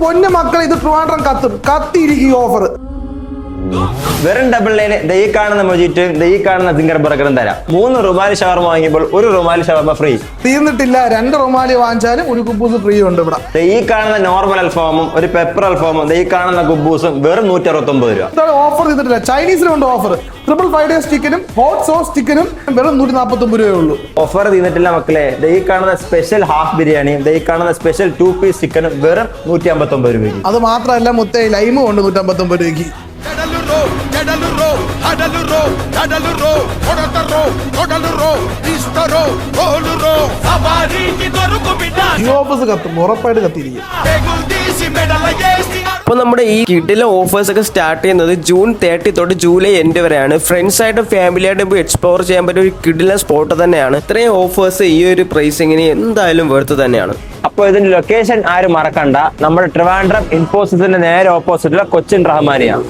പൊന്നു മക്കളെ ഇത് ട്രിവാൻഡ്രം കത്തിയിരിക്കും ഓഫർ. വെറും ഡബിൾ ലൈന് ഈ കാണുന്ന മൊജിറ്റും ഈ കാണുന്ന സിംഗർ ബർഗറും തരാം. 3 റുമാലി ഷവർമ വാങ്ങിയപ്പോൾ 1 റുമാലി ഷവർമ ഫ്രീ. തീർന്നിട്ടില്ല, 2 റുമാലി വാങ്ങിച്ചാലും ഒരു കുബൂസ് ഫ്രീ ഉണ്ട് ഇവിടെ. ഈ കാണുന്ന നോർമൽ അൽഫാമും ഒരു പെപ്പർ അൽഫാമും ഈ കാണുന്ന കുബൂസും വെറും 169 രൂപ. ഓഫർ ചെയ്തിട്ടില്ല. ചൈനീസിലുണ്ട് ഓഫർ. 555 ചിക്കനും ഹോട്ട് സോസ് ചിക്കനും വെറും 149 രൂപയേ ഉള്ളൂ. ഓഫർ തീർന്നിട്ടില്ല മക്കളെ. ഈ കാണുന്ന സ്പെഷ്യൽ ഹാഫ് ബിരിയാണിയും ഈ കാണുന്ന സ്പെഷ്യൽ 2 പീസ് ചിക്കനും വെറും 159 രൂപയ്ക്ക്. അത് മാത്രമല്ല മുത്തേ ലൈമും ഉണ്ട് 159 രൂപയ്ക്ക്. ഉറപ്പായിട്ട് കത്തിയിരിക്കും. അപ്പോൾ നമ്മുടെ ഈ കിഡിലെ ഓഫേഴ്സ് ഒക്കെ സ്റ്റാർട്ട് ചെയ്യുന്നത് ജൂൺ 30 തൊട്ട് ജൂലൈ എൻഡ് വരെയാണ്. ഫ്രണ്ട്സ് ആയിട്ടും ഫാമിലി ആയിട്ടും പോയി എക്സ്പ്ലോർ ചെയ്യാൻ പറ്റിയ ഒരു കിഡിലെ സ്പോട്ട് തന്നെയാണ്. ഇത്രയും ഓഫേഴ്സ് ഈ ഒരു പ്രൈസിങ്ങിന് എന്തായാലും വെറുതെ തന്നെയാണ്. അപ്പോൾ ഇതിന്റെ ലൊക്കേഷൻ ആരും മറക്കണ്ട. നമ്മുടെ ട്രിവാൻഡ്രം ഇൻഫോസിസിന്റെ നേരെ ഓപ്പോസിറ്റുള്ള കൊച്ചിൻ റഹ്മാനിയാണ്.